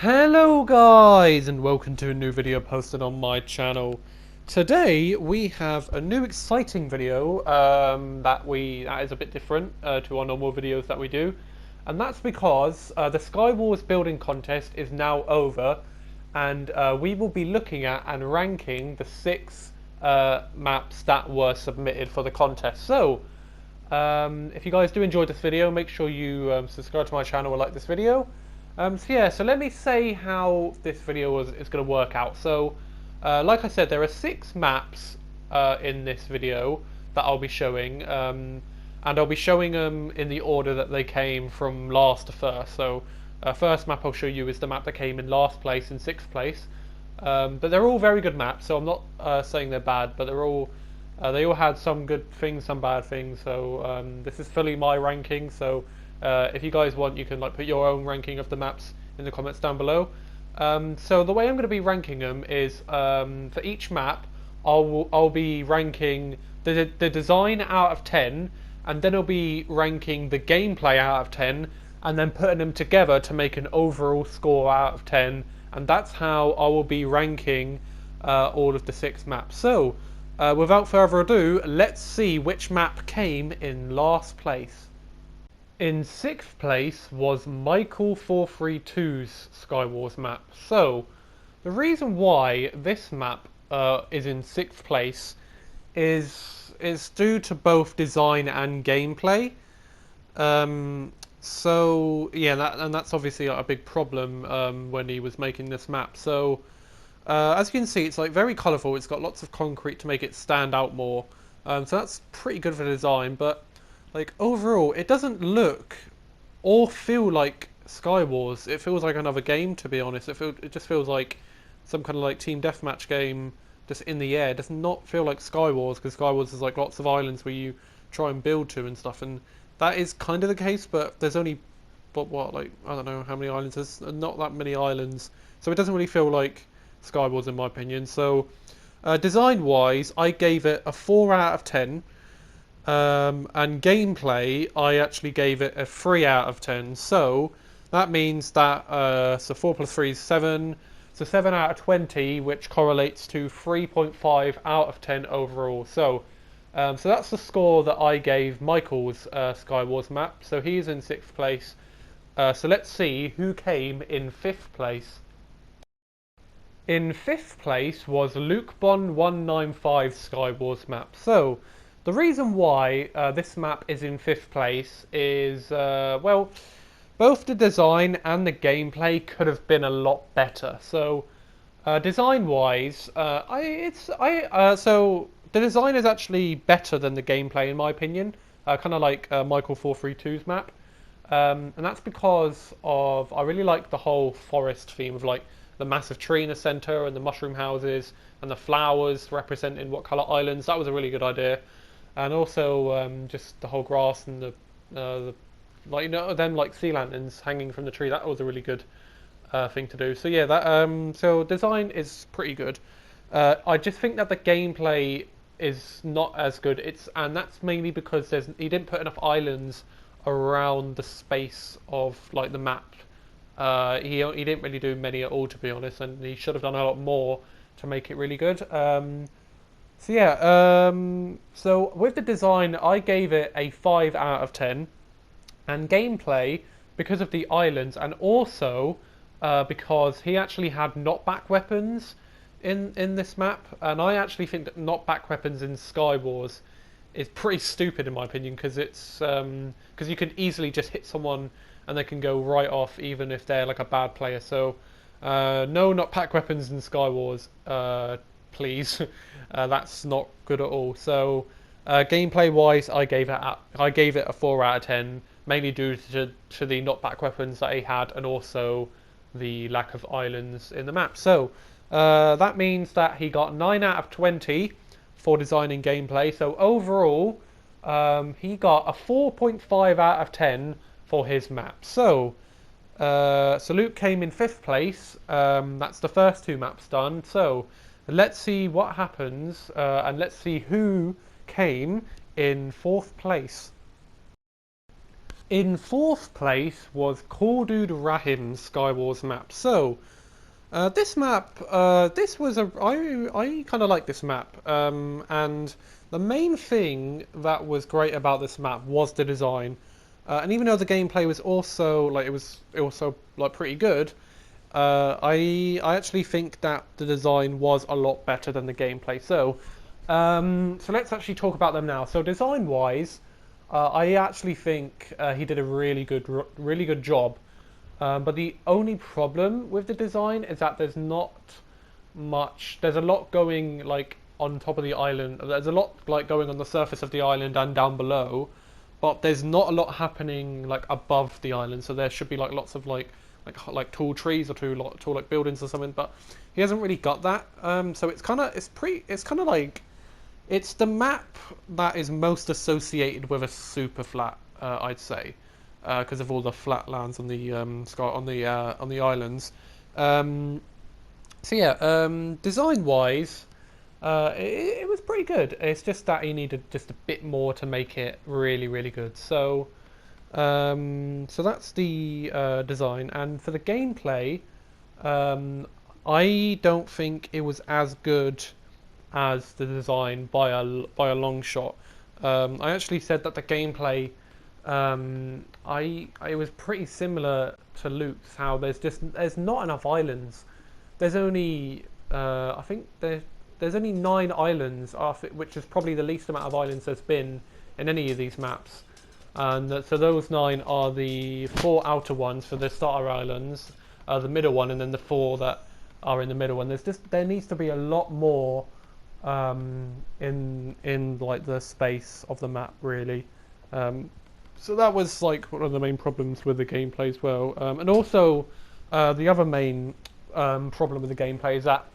Hello guys, and welcome to a new video posted on my channel. Today we have a new exciting video that is a bit different to our normal videos that we do, and that's because the Skywars building contest is now over, and we will be looking at and ranking the six maps that were submitted for the contest. So if you guys do enjoy this video, make sure you subscribe to my channel or like this video. So let me say how this video is going to work out. So, like I said, there are six maps in this video that I'll be showing, and I'll be showing them in the order that they came from last to first. So, first map I'll show you is the map that came in last place and sixth place. But they're all very good maps, so I'm not saying they're bad, but they all had some good things, some bad things. So this is fully my ranking. So if you guys want, you can put your own ranking of the maps in the comments down below. So the way I'm going to be ranking them is for each map, I'll be ranking the design out of 10, and then I'll be ranking the gameplay out of 10, and then putting them together to make an overall score out of 10. And that's how I will be ranking all of the six maps. So without further ado, let's see which map came in last place. In sixth place was Michael 432's Skywars map. So the reason why this map is in sixth place is due to both design and gameplay. So yeah, that's obviously a big problem when he was making this map. So as you can see, it's very colourful. It's got lots of concrete to make it stand out more. So that's pretty good for the design, but overall, it doesn't look or feel like Skywars. It feels like another game, to be honest. It just feels like some kind of team deathmatch game, just in the air. It does not feel like Skywars, because Skywars is lots of islands where you try and build to and stuff, and that is kind of the case. But there's only, I don't know how many islands. There's not that many islands, so it doesn't really feel like Skywars in my opinion. So design-wise, I gave it a 4 out of 10. And gameplay, I actually gave it a 3 out of 10. So that means that so 4 plus 3 is 7. So 7 out of 20, which correlates to 3.5 out of 10 overall. So so that's the score that I gave Michael's Skywars map. So he's in 6th place. So let's see who came in 5th place. In 5th place was LukeBond195's Skywars map. So the reason why this map is in 5th place is, well, both the design and the gameplay could have been a lot better. So, design-wise, so the design is actually better than the gameplay in my opinion, kind of like Michael 432's map, and that's because of I really like the whole forest theme of the massive tree in the center and the mushroom houses and the flowers representing what color islands. That was a really good idea. And also just the whole grass and the them sea lanterns hanging from the tree. That was a really good thing to do. So yeah, so design is pretty good. I just think that the gameplay is not as good. And that's mainly because he didn't put enough islands around the space of the map. He didn't really do many at all, to be honest, and he should have done a lot more to make it really good. So yeah, so with the design, I gave it a 5 out of 10, and gameplay, because of the islands, and also because he actually had knockback weapons in this map, and I actually think that knockback weapons in Skywars is pretty stupid in my opinion, because because you can easily just hit someone and they can go right off even if they're a bad player. So no knockback weapons in Skywars. Please, that's not good at all. So gameplay wise, I gave it a 4 out of 10, mainly due to the knockback weapons that he had, and also the lack of islands in the map. So that means that he got 9 out of 20 for designing gameplay. So overall, he got a 4.5 out of 10 for his map. So so Luke came in 5th place. That's the first 2 maps done. So let's see what happens, and let's see who came in 4th place. In fourth place was Khordud Rahim's Skywars map. So, this map, this was I kind of like this map, and the main thing that was great about this map was the design, and even though the gameplay was also like it also like pretty good, I actually think that the design was a lot better than the gameplay. So let's actually talk about them now. So design wise, I actually think he did a really good job. But the only problem with the design is that there's not much. There's a lot going like on top of the island. There's a lot like going on the surface of the island and down below, but there's not a lot happening like above the island. So there should be like lots of like tall trees or tall like buildings or something. But he hasn't really got that. So it's kind of like it's the map that is most associated with a super flat, I'd say, because of all the flat lands on the on the islands. Um, so yeah, design wise, it was pretty good. It's just that he needed just a bit more to make it really good. So that's the design, and for the gameplay, um, I don't think it was as good as the design by a long shot. I actually said that the gameplay, I it was pretty similar to Luke's. How there's not enough islands. There's only I think there's only 9 islands, which is probably the least amount of islands there's been in any of these maps. And so those 9 are the 4 outer ones for the starter islands, the middle one, and then the 4 that are in the middle. And there needs to be a lot more in like the space of the map, really. So that was like one of the main problems with the gameplay as well. And also the other main problem with the gameplay is that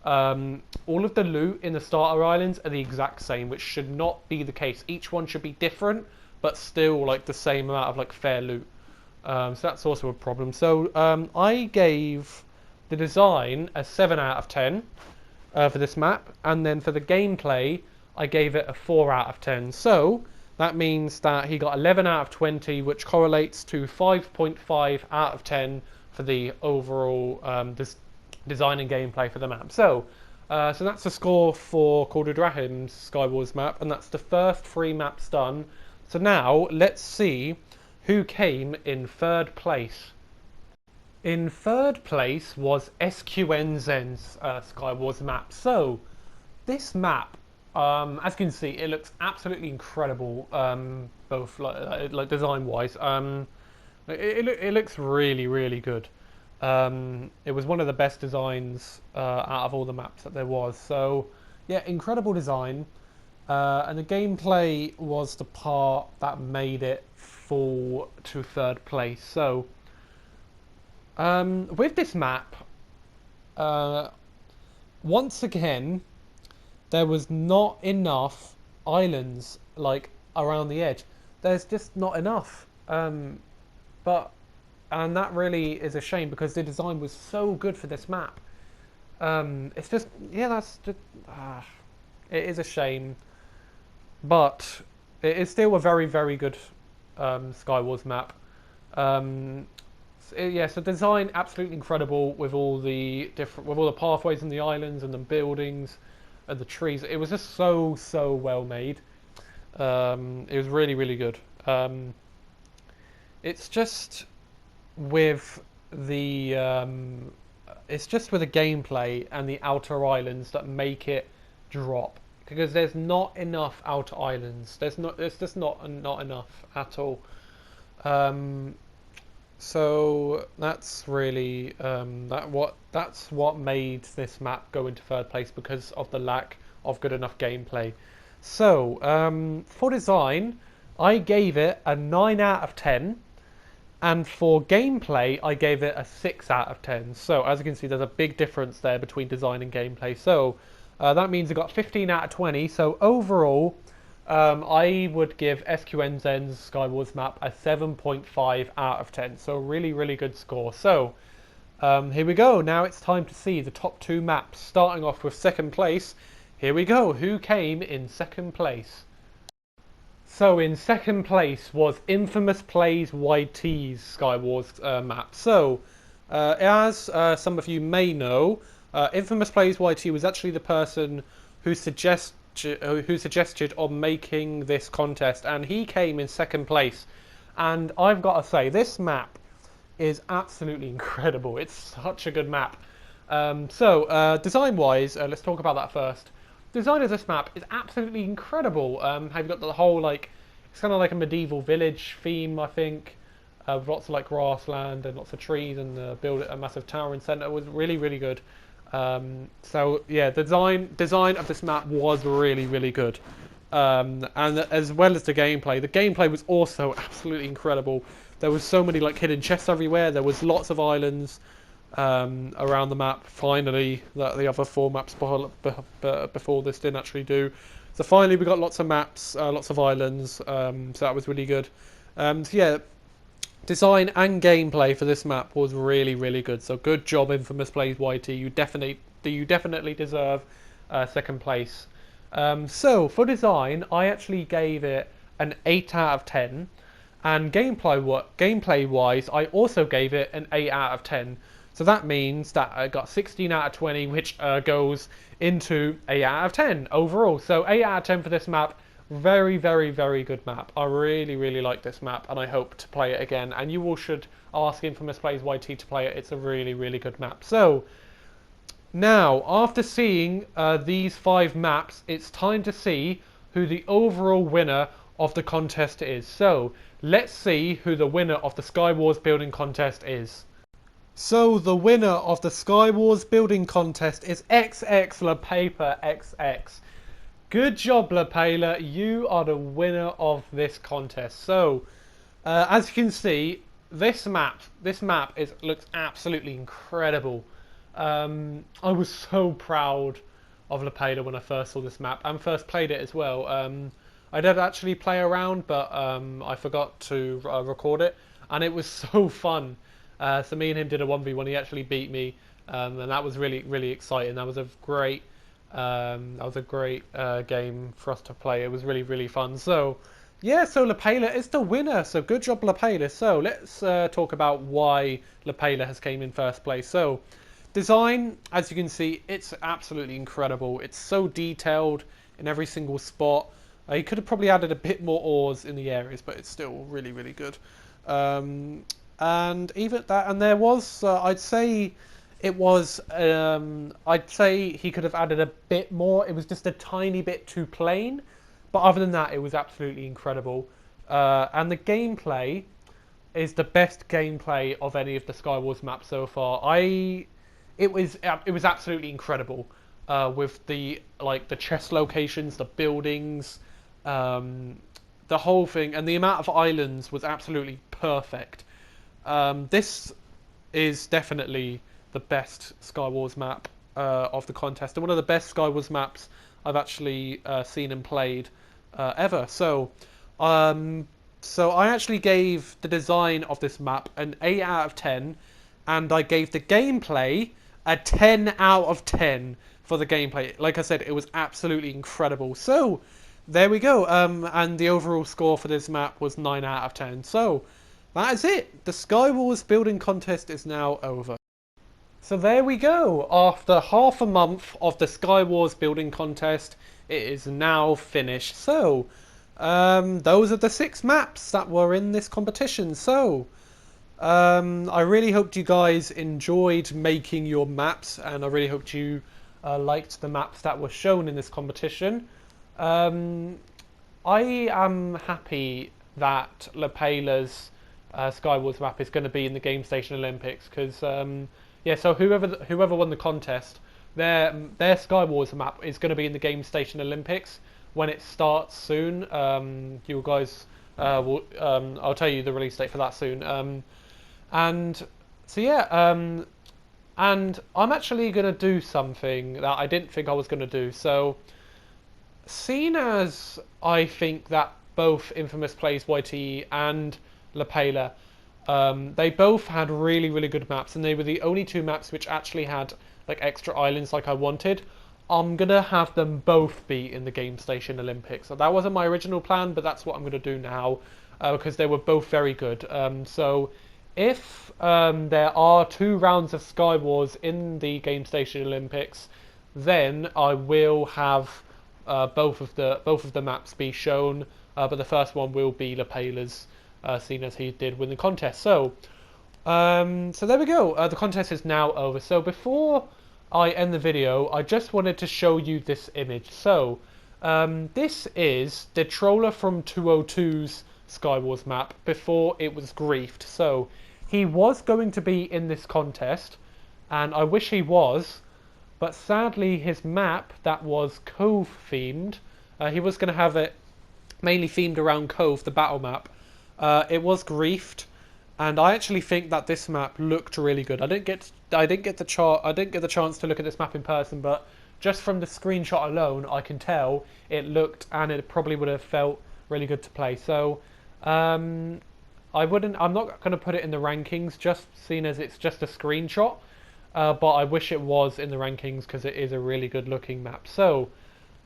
all of the loot in the starter islands are the exact same, which should not be the case. Each one should be different, but still like the same amount of like fair loot. So that's also a problem. So I gave the design a 7 out of 10 for this map, and then for the gameplay I gave it a 4 out of 10. So that means that he got 11 out of 20, which correlates to 5.5 out of 10 for the overall design and gameplay for the map. So that's the score for Khordud Rahim's Skywars map, and that's the first 3 maps done. So now let's see who came in third place. In third place was SQNZ's Skywars map. So this map, as you can see, it looks absolutely incredible, both like design wise. It looks really good. It was one of the best designs out of all the maps that there was. So yeah, incredible design. And the gameplay was the part that made it fall to third place. So with this map, once again, there was not enough islands like around the edge. There's just not enough. And that really is a shame because the design was so good for this map. It's just that's just it is a shame, but it is still a very good Skywars map. So design absolutely incredible with all the pathways and the islands and the buildings and the trees. It was just so well made. It was really good. It's just with the gameplay and the outer islands that make it drop, because there's not enough outer islands. There's just not enough at all. So that's really that's what made this map go into third place, because of the lack of good enough gameplay. So for design, I gave it a 9 out of 10. And for gameplay, I gave it a 6 out of 10. So as you can see, there's a big difference there between design and gameplay. So that means I got 15 out of 20. So overall, I would give SQNZ's Skywars map a 7.5 out of 10. So really good score. So here we go. Now it's time to see the top 2 maps. Starting off with second place. Here we go. Who came in second place? So in second place was Infamous Plays YT's Skywars map. So as some of you may know, Infamous Plays YT was actually the person who suggested on making this contest, and he came in second place. And I've got to say, this map is absolutely incredible. It's such a good map. Design-wise, let's talk about that first. Design of this map is absolutely incredible. Have you got the whole like, it's kind of like a medieval village theme, I think, with lots of like grassland and lots of trees, and build a massive tower in center was really really good. Yeah, design of this map was really really good, and as well as the gameplay was also absolutely incredible. There was so many like hidden chests everywhere. There was lots of islands around the map. Finally, that the other four maps before this didn't actually do. So finally, we got lots of maps, lots of islands. So that was really good. Yeah, design and gameplay for this map was really really good. So good job, Infamous Plays YT. You definitely deserve second place. So for design, I actually gave it an 8 out of 10. And gameplay wise, I also gave it an 8 out of 10. So that means that I got 16 out of 20, which goes into 8 out of 10 overall. So 8 out of 10 for this map. Very, very, very good map. I really, really like this map, and I hope to play it again. And you all should ask Infamous Plays YT to play it. It's a really, really good map. So now, after seeing these 5 maps, it's time to see who the overall winner of the contest is. So let's see who the winner of the Skywars building contest is. So the winner of the Skywars building contest is XX LaPaper XX. Good job, LaPaper. You are the winner of this contest. So as you can see, this map looks absolutely incredible. I was so proud of LaPaper when I first saw this map and first played it as well. I did actually play around, but I forgot to record it, and it was so fun. So me and him did a 1v1. He actually beat me, and that was really really exciting. That was a great game for us to play. It was really really fun. So yeah, so LaPaper is the winner. So good job, LaPaper. So let's talk about why LaPaper has came in first place. So design, as you can see, it's absolutely incredible. It's so detailed in every single spot. He could have probably added a bit more ores in the areas, but it's still really, really good. And even that, and there was, I'd say he could have added a bit more. It was just a tiny bit too plain, but other than that, it was absolutely incredible. And the gameplay is the best gameplay of any of the Skywars maps so far. It was absolutely incredible. With the chest locations, the buildings, the whole thing, and the amount of islands was absolutely perfect. This is definitely the best Skywars map of the contest, and one of the best Skywars maps I've actually seen and played ever. So I actually gave the design of this map an 8 out of 10, and I gave the gameplay a 10 out of 10 for the gameplay. Like I said, it was absolutely incredible. So there we go. And the overall score for this map was 9 out of 10. So that is it. The Skywars building contest is now over. So there we go. After half a month of the Skywars building contest, it is now finished. So those are the 6 maps that were in this competition. So I really hoped you guys enjoyed making your maps, and I really hoped you liked the maps that were shown in this competition. I am happy that LaPaper's Skywars map is going to be in the Game Station Olympics, because yeah, so whoever won the contest, their Skywars map is going to be in the Game Station Olympics when it starts soon. You guys I'll tell you the release date for that soon. And so yeah, and I'm actually going to do something that I didn't think I was going to do. So, seeing as I think that both Infamous Plays YT and LaPaper, they both had really, really good maps, and they were the only 2 maps which actually had like extra islands like I wanted. I'm gonna have them both be in the Game Station Olympics. So that wasn't my original plan, but that's what I'm gonna do now because they were both very good. So if there are 2 rounds of Skywars in the Game Station Olympics, then I will have both of the maps be shown. But the first one will be Lepela's, seeing as he did win the contest. So there we go. The contest is now over. So before I end the video, I just wanted to show you this image. So this is the Troller from 202's Skywars map before it was griefed. So he was going to be in this contest, and I wish he was, but sadly his map that was Cove themed, he was going to have it mainly themed around Cove, the battle map. It was griefed, and I actually think that this map looked really good. I didn't get the chance to look at this map in person, but just from the screenshot alone, I can tell it looked, and it probably would have felt really good to play. So I'm not going to put it in the rankings, just seeing as it's just a screenshot. But I wish it was in the rankings because it is a really good looking map. So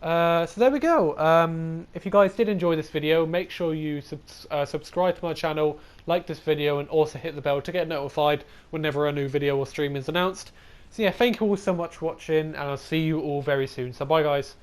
there we go. If you guys did enjoy this video, make sure you subscribe to my channel, like this video, and also hit the bell to get notified whenever a new video or stream is announced. So yeah, thank you all so much for watching, and I'll see you all very soon. So bye guys.